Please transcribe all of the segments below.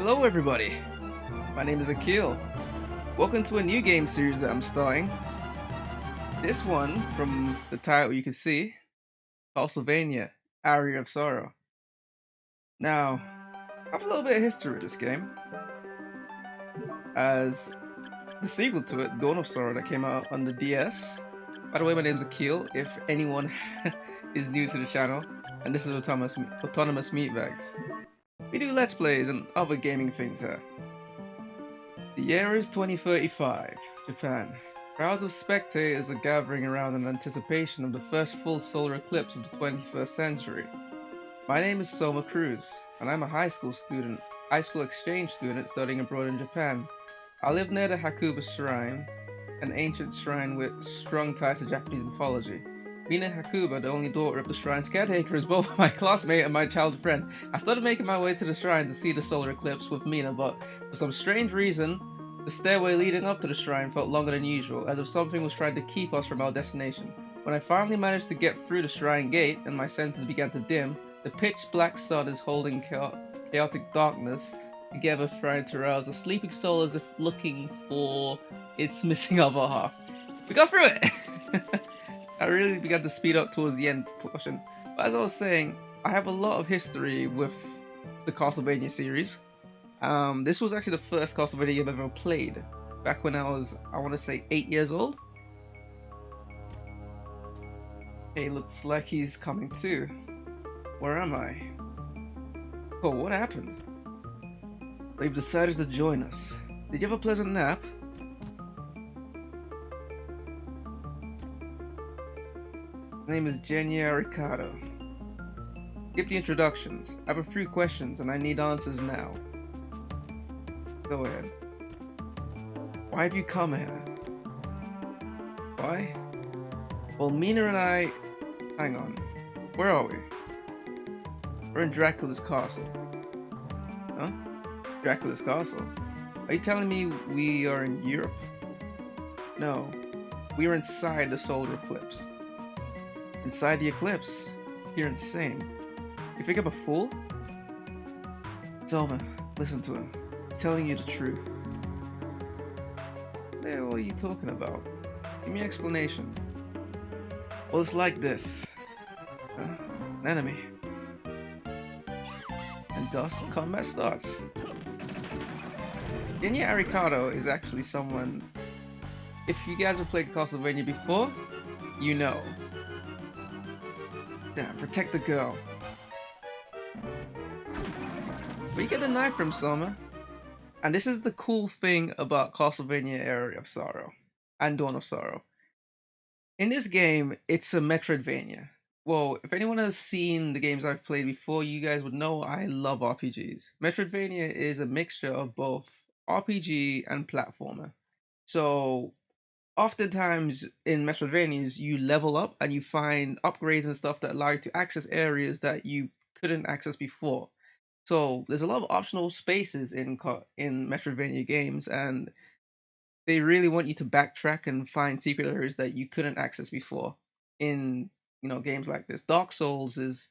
Hello everybody, my name is Akil. Welcome to a new game series that I'm starting. This one, from the title you can see, Castlevania, Aria of Sorrow. Now, I have a little bit of history with this game, as the sequel to it, Dawn of Sorrow, that came out on the DS. By the way, my name is Akil, if anyone is new to the channel, and this is Autonomous Meatbags. We do Let's Plays and other gaming things here. The year is 2035, Japan. Crowds of spectators are gathering around in anticipation of the first full solar eclipse of the 21st century. My name is Soma Cruz, and I'm a high school exchange student studying abroad in Japan. I live near the Hakuba Shrine, an ancient shrine with strong ties to Japanese mythology. Mina Hakuba, the only daughter of the shrine's caretaker, is both my classmate and my childhood friend. I started making my way to the shrine to see the solar eclipse with Mina, but for some strange reason, the stairway leading up to the shrine felt longer than usual, as if something was trying to keep us from our destination. When I finally managed to get through the shrine gate and my senses began to dim, the pitch black sun is holding chaotic darkness together, trying to rouse a sleeping soul as if looking for its missing other half. We got through it! I really began to speed up towards the end portion. But as I was saying, I have a lot of history with the Castlevania series. This was actually the first Castlevania I've ever played, back when I was, I want to say, 8 years old. Hey, looks like he's coming too. Where am I? Oh, what happened? They've decided to join us. Did you have a pleasant nap? His name is Genya Ricardo. Skip the introductions. I have a few questions and I need answers now. Go ahead. Why have you come here? Why? Well, Mina and I... Hang on. Where are we? We're in Dracula's castle. Huh? Dracula's castle? Are you telling me we are in Europe? No. We are inside the solar eclipse. Inside the eclipse? You're insane. You think I'm a fool? Selma, listen to him. He's telling you the truth. What the hell are you talking about? Give me an explanation. Well, it's like this. An enemy. And dust, combat starts. Genya Arikado is actually someone... If you guys have played Castlevania before, you know. Damn, protect the girl. Where you get the knife from, Soma? And this is the cool thing about Castlevania Aria of Sorrow and Dawn of Sorrow. In this game, it's a Metroidvania. Well, if anyone has seen the games I've played before, you guys would know I love RPGs. Metroidvania is a mixture of both RPG and platformer. So oftentimes in Metroidvanias, you level up and you find upgrades and stuff that allow you to access areas that you couldn't access before. So there's a lot of optional spaces in Metroidvania games, and they really want you to backtrack and find secret areas that you couldn't access before in games like this. Dark Souls is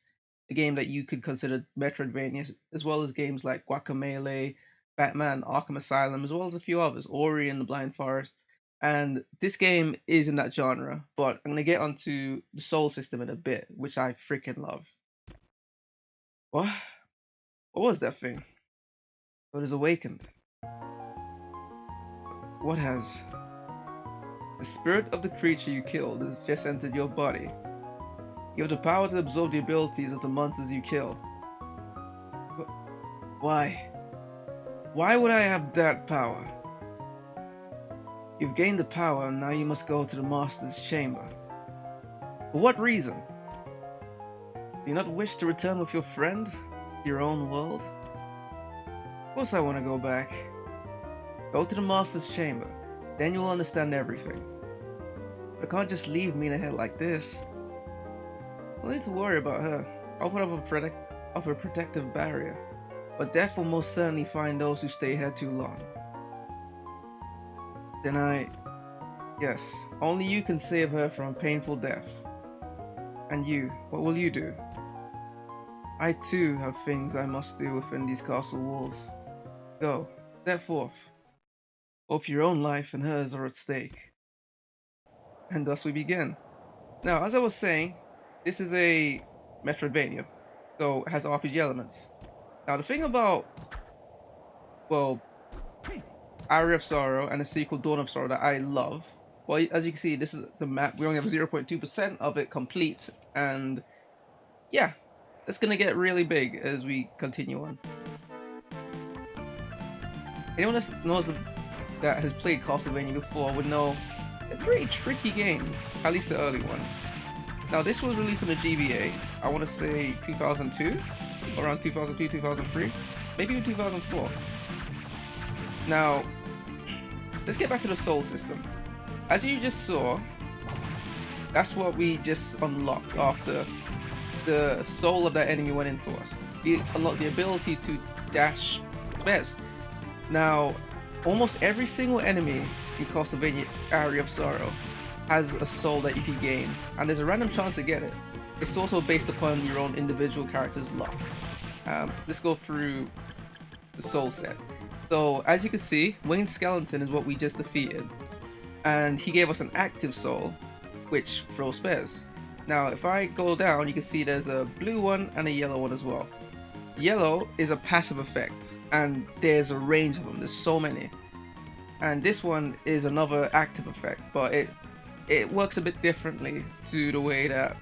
a game that you could consider Metroidvania, as well as games like Guacamelee, Batman Arkham Asylum, as well as a few others, Ori and the Blind Forest. And this game is in that genre, but I'm gonna get onto the soul system in a bit, which I freaking love. What? What was that thing? Oh, it is awakened. What has? The spirit of the creature you killed has just entered your body. You have the power to absorb the abilities of the monsters you kill. Why? Why would I have that power? You've gained the power, and now you must go to the Master's chamber. For what reason? Do you not wish to return with your friend to your own world? Of course I want to go back. Go to the Master's chamber, then you'll understand everything. But I can't just leave Mina here like this. No need to worry about her. I'll put up a protective barrier. But death will most certainly find those who stay here too long. Then yes, only you can save her from a painful death. And you, what will you do? I too have things I must do within these castle walls. Go, step forth. Both your own life and hers are at stake. And thus we begin. Now, as I was saying, this is a Metroidvania, so it has RPG elements. Now, the thing about, well, Aria of Sorrow and the sequel Dawn of Sorrow that I love, well, as you can see, this is the map. We only have 0.2% of it complete, and yeah, it's gonna get really big as we continue on. Anyone that knows that has played Castlevania before would know they're pretty tricky games, at least the early ones. Now, this was released on the GBA, I want to say 2002, around 2002, 2003, maybe even 2004. Now, let's get back to the soul system. As you just saw, that's what we just unlocked after the soul of that enemy went into us. We unlocked the ability to dash spares. Now, almost every single enemy in Castlevania Aria of Sorrow has a soul that you can gain, and there's a random chance to get it. It's also based upon your own individual character's luck. Let's go through the soul set. So, as you can see, Winged Skeleton is what we just defeated, and he gave us an active soul, which throws spares. Now, if I go down, you can see there's a blue one and a yellow one as well. Yellow is a passive effect, and there's a range of them. There's so many. And this one is another active effect, but it works a bit differently to the way that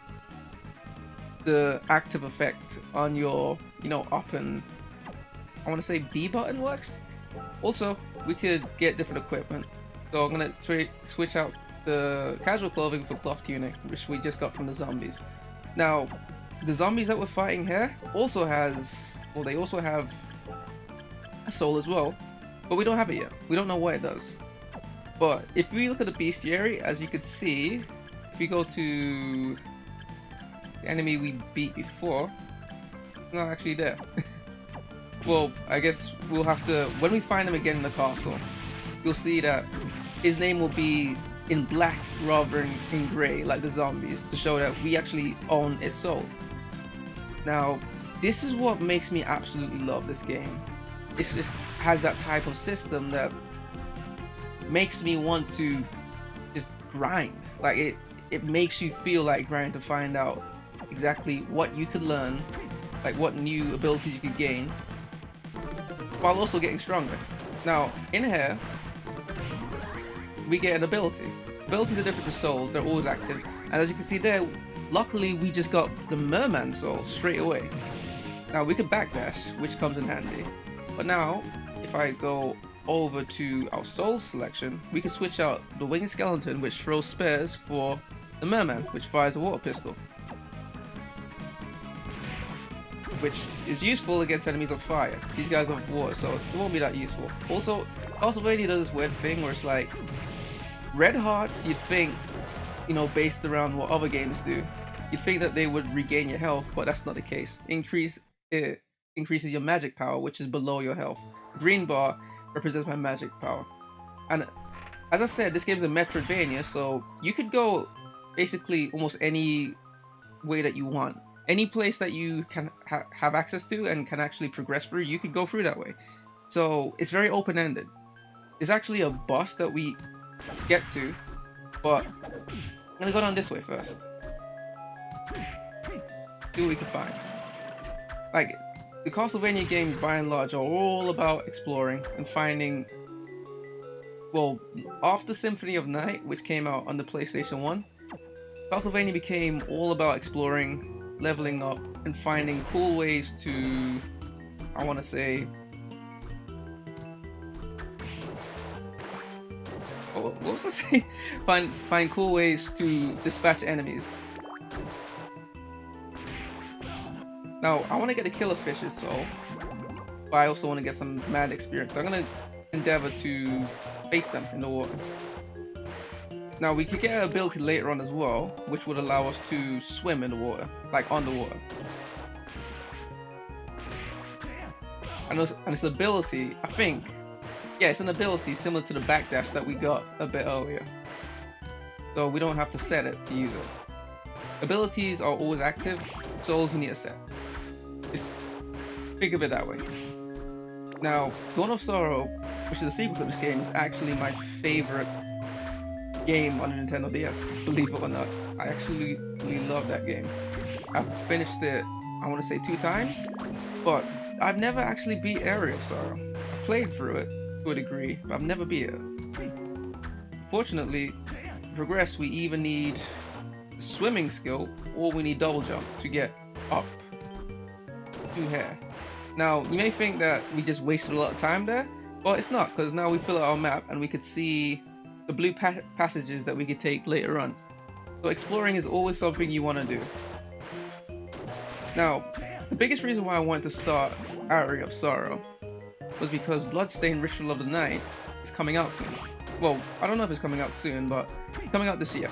the active effect on your, up and I want to say B button works. Also, we could get different equipment. So I'm gonna switch out the casual clothing for cloth tunic, which we just got from the zombies. Now, the zombies that we're fighting here also they also have a soul as well, but we don't have it yet. We don't know what it does. But if we look at the bestiary, as you can see, if we go to the enemy we beat before, it's not actually there. Well, I guess we'll have to, when we find him again in the castle, you'll see that his name will be in black rather than in grey like the zombies, to show that we actually own its soul. Now, this is what makes me absolutely love this game. It just has that type of system that makes me want to just grind. Like it makes you feel like grinding to find out exactly what you could learn, like what new abilities you could gain, while also getting stronger. Now, in here, we get an ability. Abilities are different to souls, they're always active. And as you can see there, luckily we just got the merman soul straight away. Now we could backdash, which comes in handy. But now, if I go over to our soul selection, we can switch out the Winged Skeleton, which throws spares, for the merman, which fires a water pistol, which is useful against enemies of fire. These guys are of water, so it won't be that useful. Also, Castlevania does this weird thing where it's like, red hearts, you'd think, based around what other games do, you'd think that they would regain your health, but that's not the case. It increases your magic power, which is below your health. Green bar represents my magic power. And as I said, this game is a Metroidvania, so you could go basically almost any way that you want. Any place that you can have access to and can actually progress through, you could go through that way. So it's very open-ended. There's actually a boss that we get to, but I'm gonna go down this way first. See what we can find. Like, the Castlevania games by and large are all about exploring and finding. Well, after Symphony of Night, which came out on the PlayStation 1, Castlevania became all about exploring, leveling up, and finding cool ways to, I want to say, what was I saying? Find cool ways to dispatch enemies. Now, I want to get the Killerfish's soul, but I also want to get some mad experience. So I'm going to endeavor to face them in the water. Now, we could get an ability later on as well, which would allow us to swim in the water, like on the water. And this ability, I think, yeah, it's an ability similar to the backdash that we got a bit earlier. So we don't have to set it to use it. Abilities are always active, souls you need to set. Just think of it that way. Now, Dawn of Sorrow, which is the sequel to this game, is actually my favorite game on the Nintendo DS. Believe it or not, I actually really love that game. I've finished it, I want to say 2 times, but I've never actually beat Aria of Sorrow. I've played through it to a degree, but I've never beat it. Fortunately, to progress, we either need swimming skill or we need double jump to get up to here. Now, you may think that we just wasted a lot of time there, but it's not, because now we fill out our map and we could see the blue passages that we could take later on. So exploring is always something you want to do. Now, the biggest reason why I wanted to start Aria of Sorrow was because Bloodstained Ritual of the Night is coming out soon. Well, I don't know if it's coming out soon, but it's coming out this year.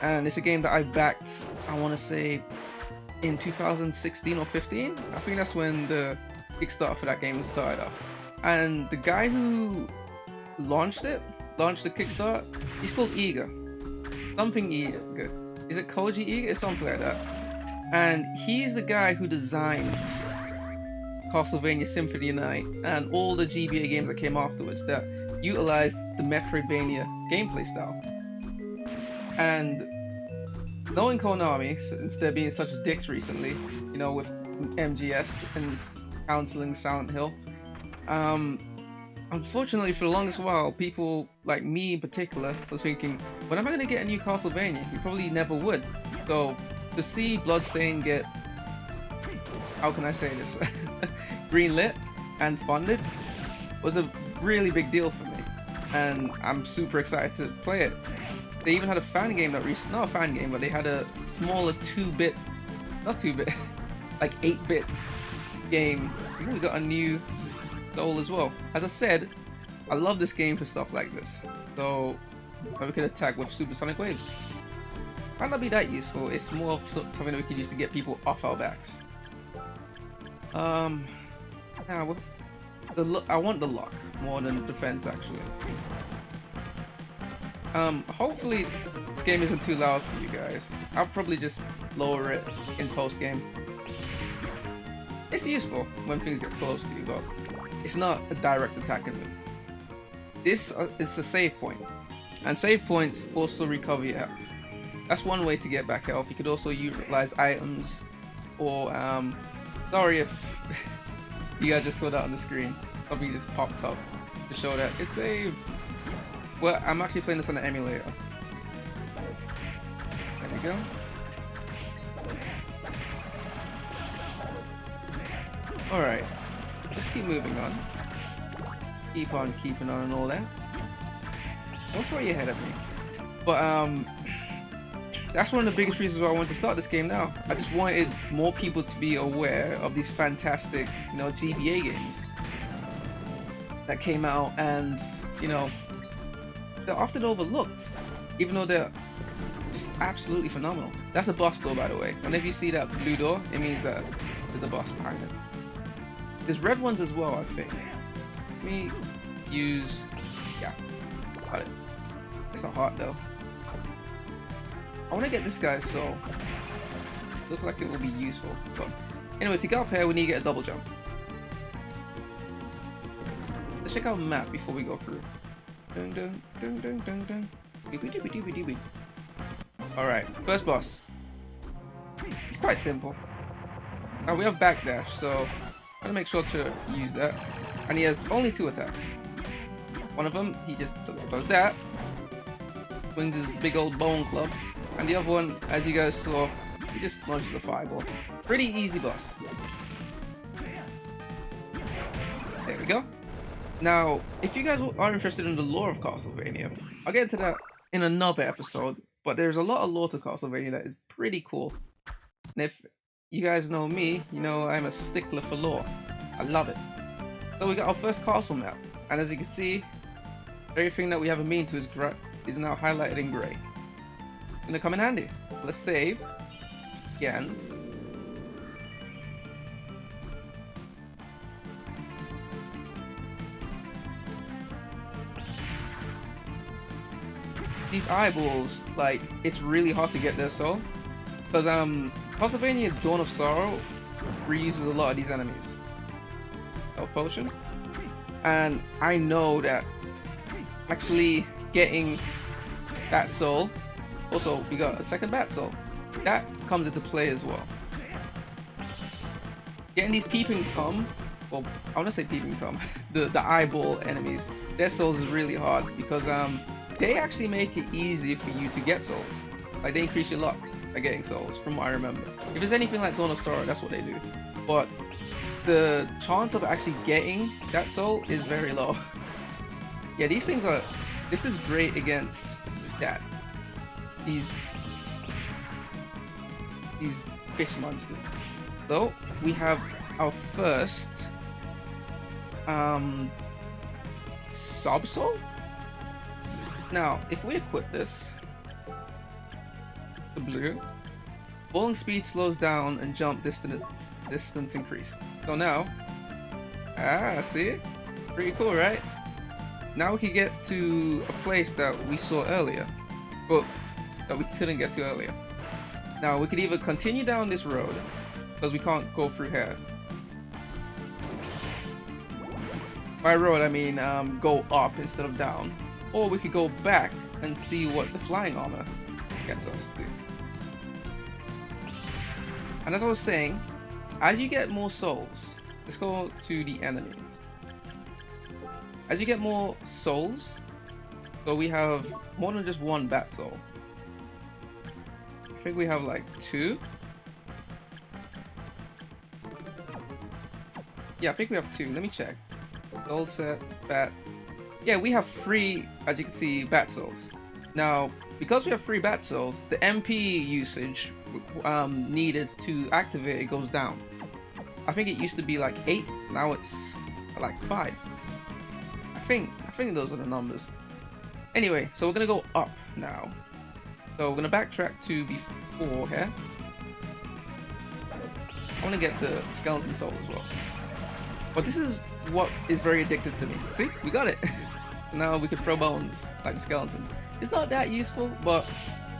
And it's a game that I backed, I want to say, in 2016 or 15. I think that's when the Kickstarter for that game started off. And the guy who launched the Kickstarter, he's called Iga. Something Iga. Is it Koji Iga? It's something like that. And he's the guy who designed Castlevania Symphony of the Night and all the GBA games that came afterwards that utilized the Metroidvania gameplay style. And knowing Konami, since they're being such dicks recently, you know, with MGS and counseling Silent Hill, unfortunately for the longest while, people like me in particular was thinking, when am I going to get a new Castlevania? You probably never would. So to see Bloodstained get, how can I say this, greenlit and funded was a really big deal for me, and I'm super excited to play it. They even had a fan game that not a fan game, but they had a smaller 2-bit, not 2-bit, like 8-bit game. I think we got a new goal as well. As I said, I love this game for stuff like this. So we could attack with supersonic waves. Might not be that useful. It's more of something that we could use to get people off our backs. Now I want the luck more than defense actually. Hopefully this game isn't too loud for you guys. I'll probably just lower it in post game. It's useful when things get close to you, but it's not a direct attack in them. This is a save point, and save points also recover your health. That's one way to get back health. You could also utilize items, or sorry if you guys just saw that on the screen. Something just popped up to show that it's a. Well, I'm actually playing this on an emulator. There we go. Alright, just keep moving on. Keep on keeping on and all that. Don't throw your head at me. But that's one of the biggest reasons why I wanted to start this game now. I just wanted more people to be aware of these fantastic, you know, GBA games that came out, and you know, they're often overlooked, even though they're just absolutely phenomenal. That's a boss door, by the way. Whenever you see that blue door, it means that there's a boss behind it. There's red ones as well, I think. Let me use... yeah, got it. It's not hard though. I want to get this guy's soul. Looks like it will be useful. But anyway, to get up here, we need to get a double jump. Let's check out the map before we go through. Dun, dun, dun, dun, dun, dun. Doobie, doobie, doobie, doobie. Alright, first boss. It's quite simple. Now we have backdash, so I'm gonna make sure to use that. And he has only 2 attacks. One of them, he just does that, swings his big old bone club, and the other one, as you guys saw, he just launches the fireball. Pretty easy boss. There we go. Now, if you guys are interested in the lore of Castlevania, I'll get into that in another episode, but there's a lot of lore to Castlevania that is pretty cool. And if you guys know me, you know I'm a stickler for lore. I love it. So we got our first castle map, and as you can see, everything that we have a mean to is now highlighted in grey. Gonna come in handy. Let's save again. These eyeballs, like, it's really hard to get their soul, because Castlevania Dawn of Sorrow reuses a lot of these enemies. Oh, potion. And I know that actually getting that soul, also we got a second bat soul, that comes into play as well. Getting these peeping Tom, well, I want to say peeping Tom, the eyeball enemies, their souls is really hard because they actually make it easy for you to get souls. Like they increase your luck by getting souls, from what I remember. If it's anything like Dawn of Sorrow, that's what they do. But the chance of actually getting that soul is very low. Yeah, these things are. This is great against that. These fish monsters. So we have our first sub soul. Now, if we equip this, the blue, falling speed slows down and jump distance increased. So now, see, pretty cool, right? Now we can get to a place that we saw earlier, but that we couldn't get to earlier. Now we could either continue down this road, because we can't go through here. By road, I mean go up instead of down. Or we could go back and see what the flying armor gets us to. And as I was saying, as you get more souls, let's go to the enemies. As you get more souls, so we have more than just one bat soul. I think we have like 2. Yeah, I think we have 2. Let me check. Soul set, bat. Yeah, we have 3, as you can see, bat souls. Now, because we have 3 bat souls, the MP usage needed to activate it goes down. I think it used to be like 8, now it's like 5. I think those are the numbers. Anyway, so we're gonna go up now. So we're gonna backtrack to before here. I want to get the skeleton soul as well. But this is what is very addictive to me. See, we got it. Now we can throw bones like the skeletons. It's not that useful, but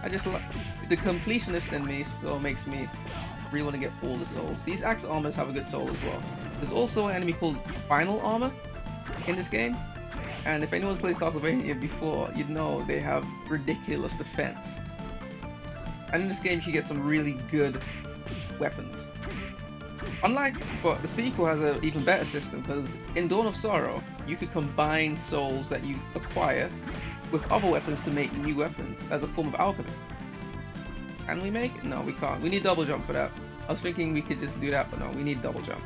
I just like the completionist in me, so it makes me really want to get all the souls. These axe armors have a good soul as well. There's also an enemy called Final Armor in this game, and if anyone's played Castlevania before, you'd know they have ridiculous defense. And in this game, you can get some really good weapons. But the sequel has an even better system, because in Dawn of Sorrow, you could combine souls that you acquire with other weapons to make new weapons as a form of alchemy. Can we make it? No, we can't. We need double jump for that. I was thinking we could just do that, but no, we need double jump.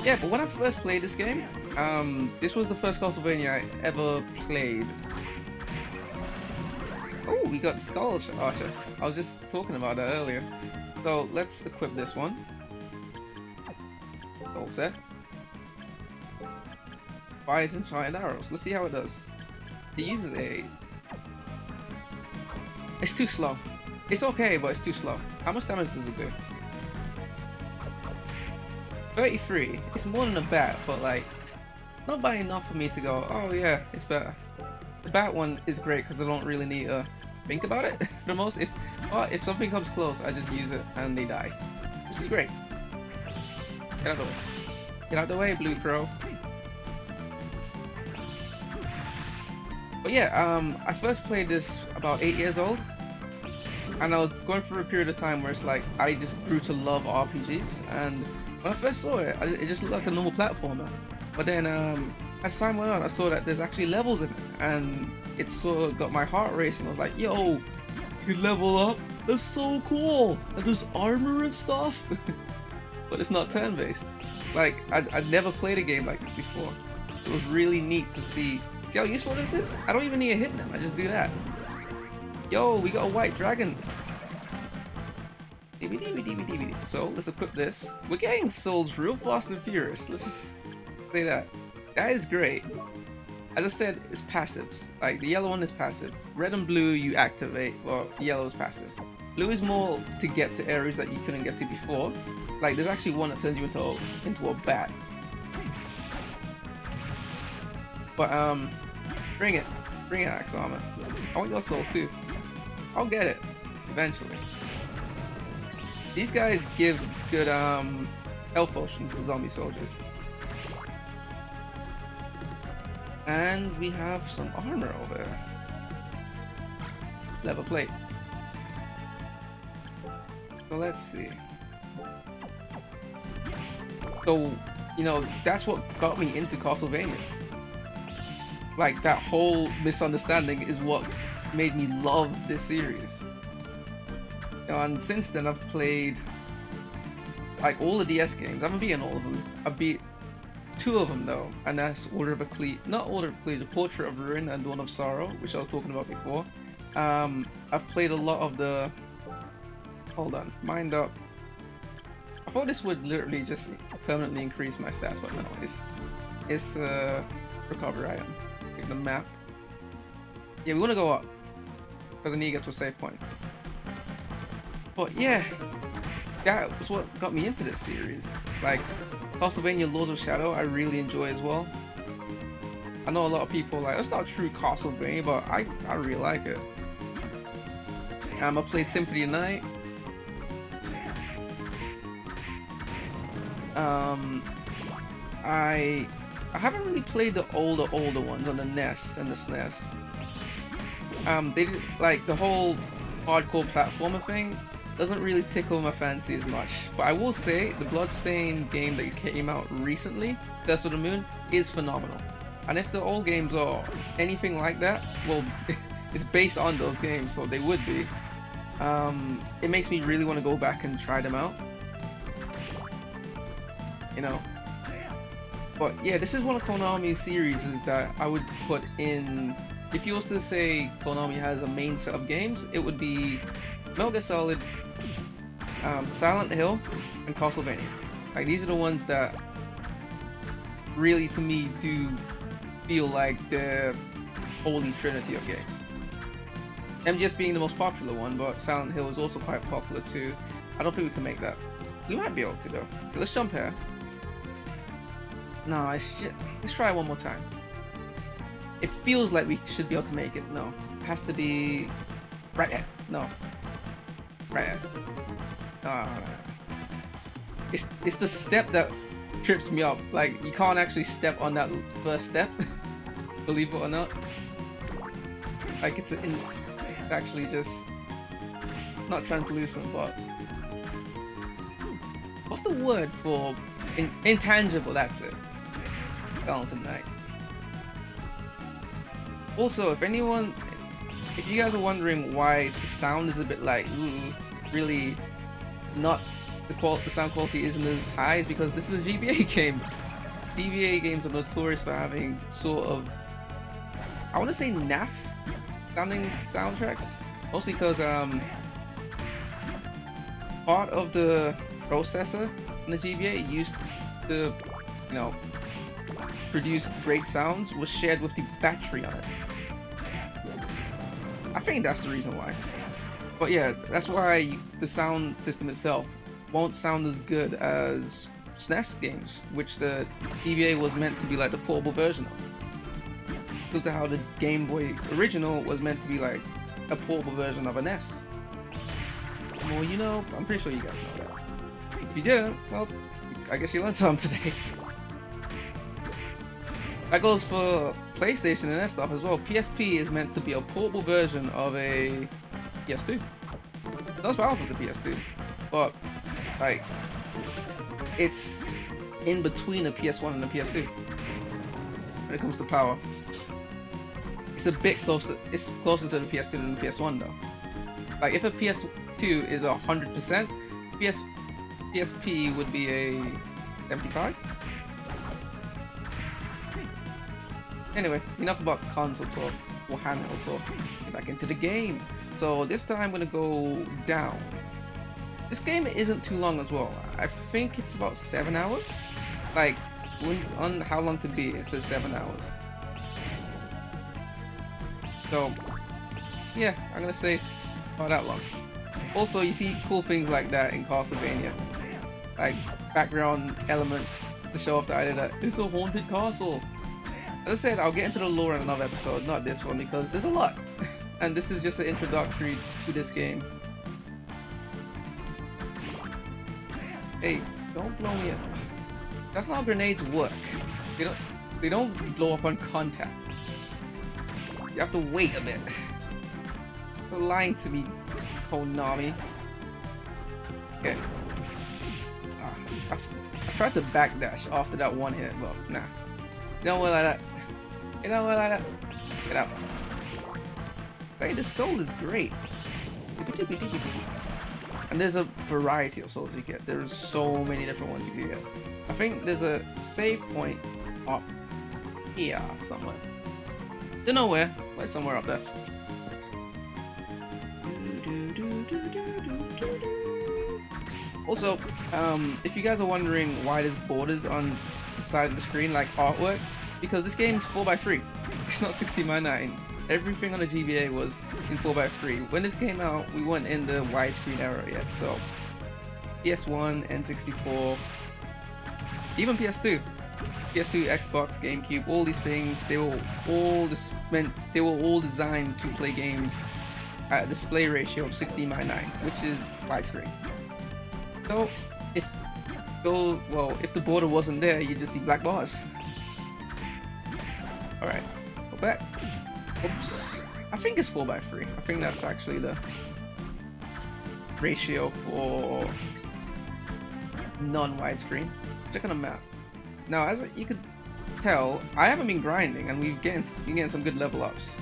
Yeah, but when I first played this game, this was the first Castlevania I ever played. Oh, we got the Skull Archer. I was just talking about that earlier. So let's equip this one. All set. Fires and giant arrows. Let's see how it does. It uses a... It's too slow. It's okay, but it's too slow. How much damage does it do? 33. It's more than a bat, but like, not by enough for me to go, oh yeah, it's better. The bat one is great because I don't really need to think about it for the most. If something comes close, I just use it and they die, which is great. Get out of the way. Get out of the way, Blue Crow. But yeah, I first played this about 8 years old, and I was going through a period of time where it's like I just grew to love RPGs, and when I first saw it, it just looked like a normal platformer. But then as time went on, I saw that there's actually levels in it, and it sort of got my heart racing. I was like, yo, you can level up? That's so cool! And there's armor and stuff! But it's not turn-based. Like, I'd never played a game like this before. It was really neat to see how useful this is? I don't even need to hit them, I just do that. Yo, we got a white dragon! So let's equip this. We're getting souls real fast and furious. Let's just say that. That is great. As I said, it's passives. Like the yellow one is passive. Red and blue you activate. Well, yellow is passive. Blue is more to get to areas that you couldn't get to before. Like there's actually one that turns you into a bat. But bring it, Axe Armor. I want your soul too. I'll get it eventually. These guys give good health potions to zombie soldiers. And we have some armor over there. Leather plate. So let's see. So, you know, that's what got me into Castlevania. Like, that whole misunderstanding is what made me love this series. You know, and since then I've played like all the DS games. I haven't beaten all of them. I've beat 2 of them though, and that's Order of Ecclesia, not Order of Ecclesia, Portrait of Ruin and Dawn of Sorrow, which I was talking about before. I've played a lot of the... Hold on, mind up. I thought this would literally just permanently increase my stats, but no, it's recovery item. Take the map. Yeah, we want to go up because I need to get to a save point. But yeah, that was what got me into this series. Like, Castlevania Lords of Shadow, I really enjoy as well. I know a lot of people are like, that's not true Castlevania, but I really like it. I played Symphony of the Night. I haven't really played the older ones on the NES and the SNES. They did, like, the whole hardcore platformer thing doesn't really tickle my fancy as much. But I will say the Bloodstained game that came out recently, Curse of the Moon, is phenomenal. And if the old games are anything like that, well, it's based on those games, so they would be. It makes me really want to go back and try them out. You know. But yeah, this is one of Konami's series that I would put in. If you was to say Konami has a main set of games, it would be Metal Gear Solid, Silent Hill, and Castlevania. Like, these are the ones that really, to me, do feel like the holy trinity of games. MGS being the most popular one, but Silent Hill is also quite popular too. I don't think we can make that. We might be able to though. Okay, let's jump here. No, let's try it one more time. It feels like we should be able to make it. No, it has to be right here. No, right here. It's the step that trips me up. Like, you can't actually step on that first step, believe it or not. Like, it's actually just not translucent, but what's the word for intangible? That's it. Skeleton Knight. Also, if you guys are wondering why the sound is a bit like, really not, the sound quality isn't as high, is because this is a GBA game. GBA games are notorious for having sort of, I want to say naff sounding soundtracks, mostly because part of the processor in the GBA used to, you know, produce great sounds was shared with the battery on it. I think that's the reason why. But yeah, that's why the sound system itself won't sound as good as SNES games, which the GBA was meant to be like the portable version of. Look at how the Game Boy original was meant to be like a portable version of a NES. Well, you know, I'm pretty sure you guys know that. If you didn't, well, I guess you learned something today. That goes for PlayStation and NES stuff as well. PSP is meant to be a portable version of a PS2. Not as powerful as a PS2, but like, it's in between a PS1 and a PS2 when it comes to power. It's a bit closer. It's closer to the PS2 than the PS1 though. Like, if a PS2 is 100%, PSP would be a 75. Anyway, enough about console talk or handheld talk. Get back into the game. So this time I'm gonna go down. This game isn't too long as well. I think it's about 7 hours. Like, on how long to beat, it says 7 hours. So yeah, I'm gonna say about that long. Also, you see cool things like that in Castlevania, like background elements to show off the idea that it's a haunted castle. As I said, I'll get into the lore in another episode, not this one, because there's a lot. And this is just an introductory to this game. Hey, don't blow me up. That's not how grenades work. They don't blow up on contact. You have to wait a bit. You're lying to me, Konami. Okay. I tried to backdash after that one hit, but nah. You don't work like that. You don't work like that. Get out. Hey, this soul is great. And there's a variety of souls you get. There's so many different ones you can get. I think there's a save point up here somewhere. Don't know where, but somewhere up there. Also, if you guys are wondering why there's borders on the side of the screen like artwork, because this game is 4x3. It's not 16:9. Everything on the GBA was in 4x3. When this came out, we weren't in the widescreen era yet, so PS1, N64, even PS2, Xbox, GameCube, all these things, they were all designed to play games at a display ratio of 16:9, which is widescreen. So if the border wasn't there, you just see black bars. All right, go back. Oops. I think it's 4x3. I think that's actually the ratio for non-widescreen. Check on the map. Now, as you could tell, I haven't been grinding, and we're getting some good level ups.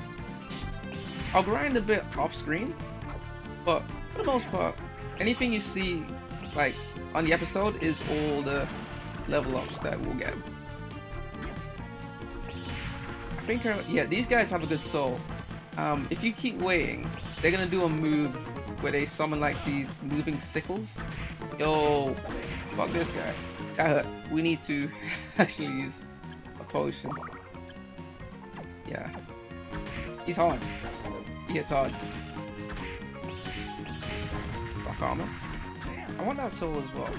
I'll grind a bit off screen, but for the most part, anything you see like on the episode is all the level ups that we'll get. I think, yeah, these guys have a good soul. If you keep waiting, they're gonna do a move where they summon like these moving sickles. Yo, fuck this guy. That hurt. We need to actually use a potion. Yeah. He's hard. He hits hard. Fuck armor. I want that soul as well.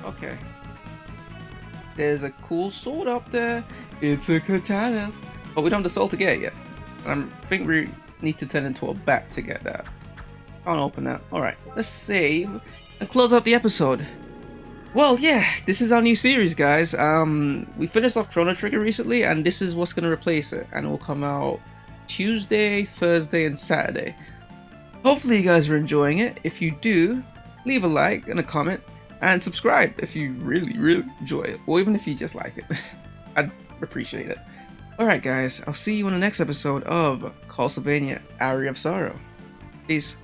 Okay. There's a cool sword up there. It's a katana. But we don't have the soul to get it yet. And I think we need to turn into a bat to get that. Can't open that. Alright, let's save and close out the episode. Well, yeah, this is our new series, guys. We finished off Chrono Trigger recently, and this is what's going to replace it. And it will come out Tuesday, Thursday, and Saturday. Hopefully you guys are enjoying it. If you do, leave a like and a comment, and subscribe if you really, really enjoy it. Or even if you just like it. I'd appreciate it. Alright guys, I'll see you in the next episode of Castlevania Aria of Sorrow. Peace.